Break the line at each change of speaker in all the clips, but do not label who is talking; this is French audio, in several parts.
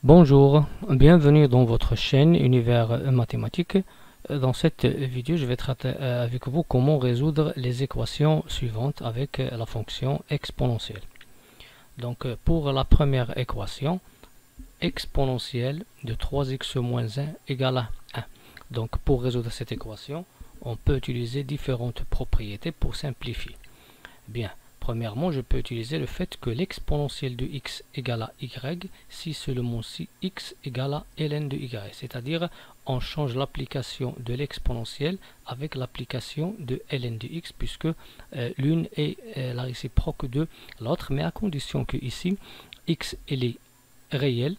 Bonjour, bienvenue dans votre chaîne Univers Mathématiques. Dans cette vidéo, je vais traiter avec vous comment résoudre les équations suivantes avec la fonction exponentielle. Donc pour la première équation, exponentielle de 3x moins 1 égale à 1. Donc pour résoudre cette équation, on peut utiliser différentes propriétés pour simplifier. Bien. Premièrement, je peux utiliser le fait que l'exponentielle de x égale à y si seulement si x égale à ln de y. C'est-à-dire, on change l'application de l'exponentielle avec l'application de ln de x puisque l'une est la réciproque de l'autre, mais à condition que ici, x est réel,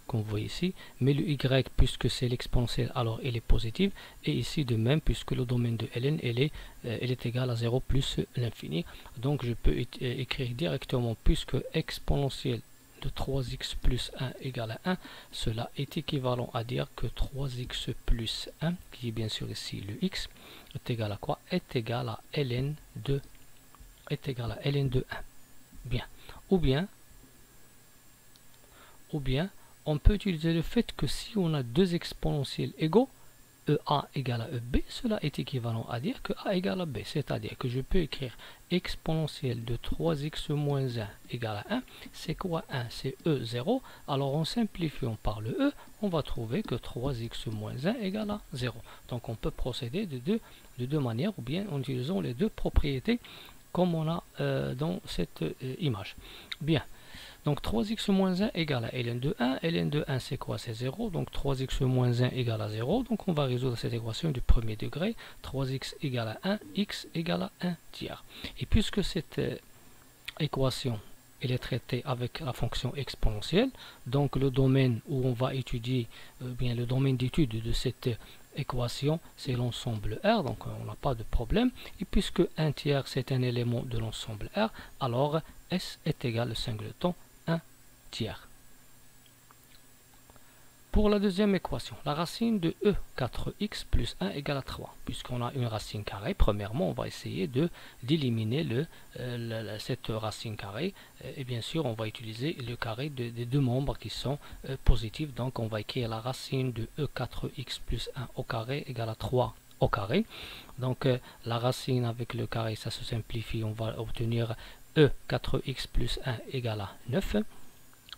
qu'on voit ici, mais le y, puisque c'est l'exponentielle, alors elle est positive, et ici de même, puisque le domaine de ln, elle est égal à 0 plus l'infini. Donc je peux écrire directement, puisque exponentielle de 3x plus 1 égale à 1, cela est équivalent à dire que 3x plus 1, qui est bien sûr ici le x, est égal à quoi? Est égal à ln de 1. Bien. Ou bien, on peut utiliser le fait que si on a deux exponentiels égaux, EA égale à EB, cela est équivalent à dire que A égale à B. C'est-à-dire que je peux écrire exponentielle de 3x moins 1 égale à 1. C'est quoi 1? C'est E0. Alors en simplifiant par le E, on va trouver que 3x moins 1 égale à 0. Donc on peut procéder de deux manières, ou bien en utilisant les deux propriétés comme on a dans cette image. Bien. Donc 3x moins 1 égale à ln de 1. ln de 1 c'est quoi? C'est 0. Donc 3x moins 1 égale à 0. Donc on va résoudre cette équation du premier degré. 3x égale à 1, x égale à 1 tiers. Et puisque cette équation elle est traitée avec la fonction exponentielle, donc le domaine où on va étudier, bien le domaine d'étude de cette équation, c'est l'ensemble R, donc on n'a pas de problème. Et puisque 1 tiers c'est un élément de l'ensemble R, alors S est égal au singleton tiers. Pour la deuxième équation, la racine de E 4x plus 1 égale à 3. Puisqu'on a une racine carrée, premièrement, on va essayer d'éliminer cette racine carrée. Et bien sûr, on va utiliser le carré des deux membres qui sont positifs. Donc, on va écrire la racine de E 4x plus 1 au carré égale à 3 au carré. Donc, la racine avec le carré, ça se simplifie. On va obtenir E 4x plus 1 égale à 9.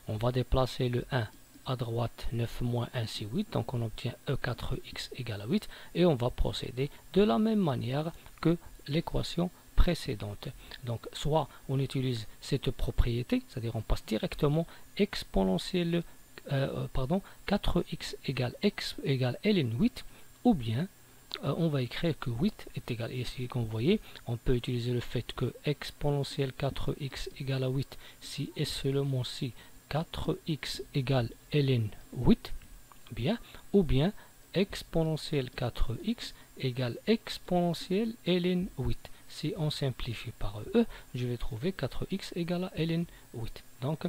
On va déplacer le 1 à droite, 9 moins 1 c'est 8, donc on obtient E4x égale à 8, et on va procéder de la même manière que l'équation précédente. Donc soit on utilise cette propriété, c'est-à-dire on passe directement exponentielle, 4x égale x égale ln 8, ou bien on va écrire que 8 est égal, et ici comme vous voyez, on peut utiliser le fait que exponentielle 4x égale à 8 si et seulement si 4x égale ln 8, bien, ou bien exponentielle 4x égale exponentielle ln 8. Si on simplifie par E, je vais trouver 4x égale à ln 8. Donc,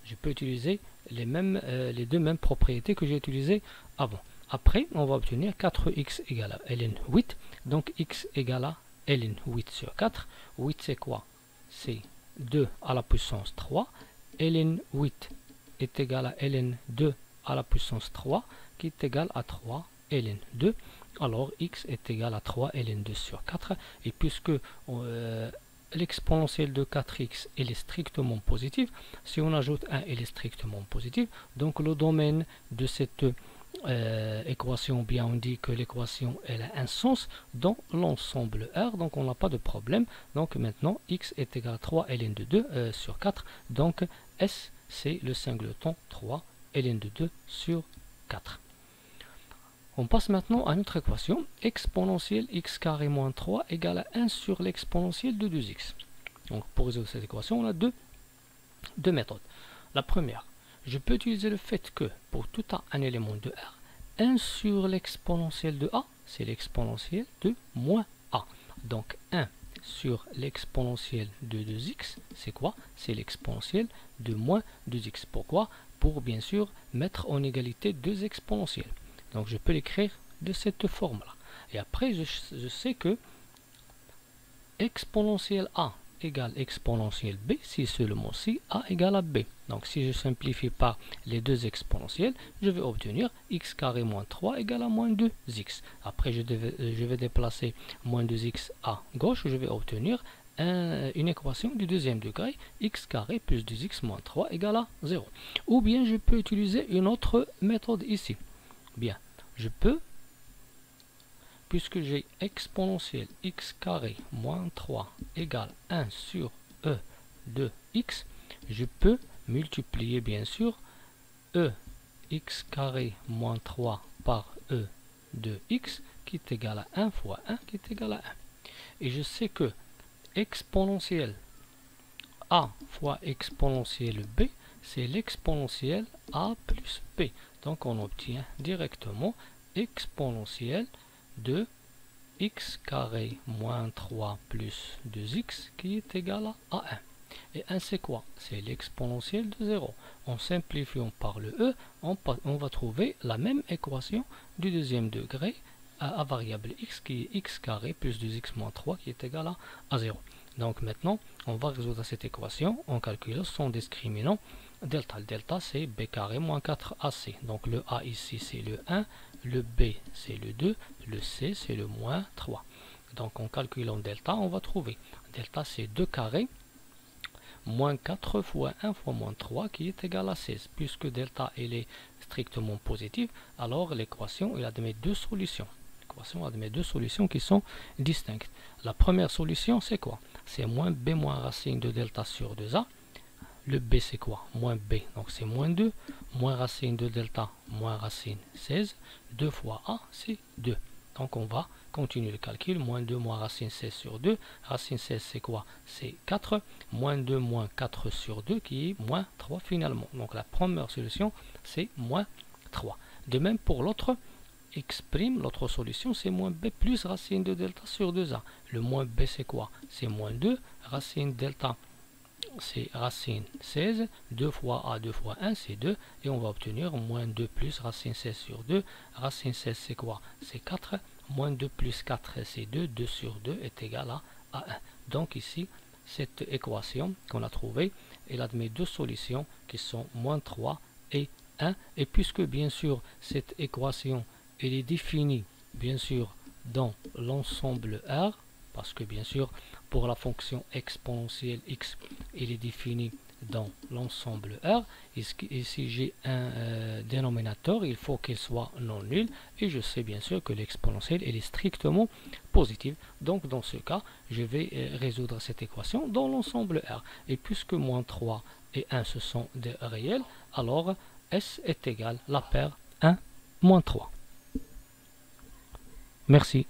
je peux utiliser les deux mêmes propriétés que j'ai utilisées avant. Après, on va obtenir 4x égale à ln 8. Donc, x égale à ln 8 sur 4. 8, c'est quoi? C'est 2 à la puissance 3. ln 8 est égal à ln 2 à la puissance 3, qui est égal à 3 ln 2. Alors, x est égal à 3 ln 2 sur 4. Et puisque l'exponentielle de 4x elle est strictement positive, si on ajoute 1, elle est strictement positive. Donc, le domaine de cette équation, bien on dit que l'équation elle a un sens dans l'ensemble R, donc on n'a pas de problème. Donc maintenant x est égal à 3 ln de 2 sur 4, donc S c'est le singleton 3 ln de 2 sur 4. On passe maintenant à notre équation exponentielle x carré moins 3 égale à 1 sur l'exponentielle de 2x. Donc pour résoudre cette équation, on a deux méthodes. La première, je peux utiliser le fait que pour tout un élément de R, 1 sur l'exponentielle de A, c'est l'exponentielle de moins A. Donc 1 sur l'exponentielle de 2x, c'est quoi? C'est l'exponentielle de moins 2x. Pourquoi? Pour bien sûr mettre en égalité deux exponentielles. Donc je peux l'écrire de cette forme-là. Et après, je sais que exponentielle A égale exponentielle b si seulement si a égale à b. Donc si je simplifie par les deux exponentielles, je vais obtenir x carré moins 3 égale à moins 2x. Après je vais déplacer moins 2x à gauche, je vais obtenir une équation du deuxième degré, x carré plus 2x moins 3 égale à 0. Ou bien je peux utiliser une autre méthode ici. Bien, je peux, puisque j'ai exponentielle x carré moins 3 égale 1 sur e de x, je peux multiplier bien sûr e x carré moins 3 par e de x qui est égal à 1 fois 1 qui est égal à 1. Et je sais que exponentielle a fois exponentielle b, c'est l'exponentielle a plus b. Donc on obtient directement exponentielle de x carré moins 3 plus 2x qui est égal à 1. Et 1 c'est quoi? C'est l'exponentielle de 0. En simplifiant par le e, on va trouver la même équation du deuxième degré à variable x qui est x carré plus 2x moins 3 qui est égal à 0. Donc maintenant, on va résoudre cette équation en calculant son discriminant delta. Le delta c'est b carré moins 4ac. Donc le a ici c'est le 1, le b c'est le 2, le c c'est le moins 3. Donc en calculant delta, on va trouver delta c'est 2 carré moins 4 fois 1 fois moins 3 qui est égal à 16. Puisque delta elle est strictement positive, alors l'équation elle admet deux solutions. L'équation admet deux solutions qui sont distinctes. La première solution c'est quoi? C'est moins b moins racine de delta sur 2a. Le b c'est quoi? Moins b, donc c'est moins 2, moins racine de delta, moins racine 16, 2 fois a c'est 2. Donc on va continuer le calcul, moins 2 moins racine 16 sur 2, racine 16 c'est quoi? C'est 4, moins 2 moins 4 sur 2 qui est moins 3 finalement. Donc la première solution c'est moins 3. De même pour l'autre, exprime l'autre solution c'est moins b plus racine de delta sur 2a. Le moins b c'est quoi? C'est moins 2, racine delta c'est racine 16, 2 fois a, 2 fois 1, c'est 2, et on va obtenir moins 2 plus racine 16 sur 2, racine 16 c'est quoi? C'est 4, moins 2 plus 4 c'est 2, 2 sur 2 est égal à 1. Donc ici, cette équation qu'on a trouvée, elle admet deux solutions qui sont moins 3 et 1, et puisque bien sûr cette équation, elle est définie bien sûr dans l'ensemble R, parce que bien sûr pour la fonction exponentielle x, il est défini dans l'ensemble R, et si j'ai un dénominateur, il faut qu'il soit non nul, et je sais bien sûr que l'exponentielle elle est strictement positive. Donc dans ce cas, je vais résoudre cette équation dans l'ensemble R. Et puisque moins 3 et 1 ce sont des réels, alors S est égal à la paire 1 moins 3. Merci.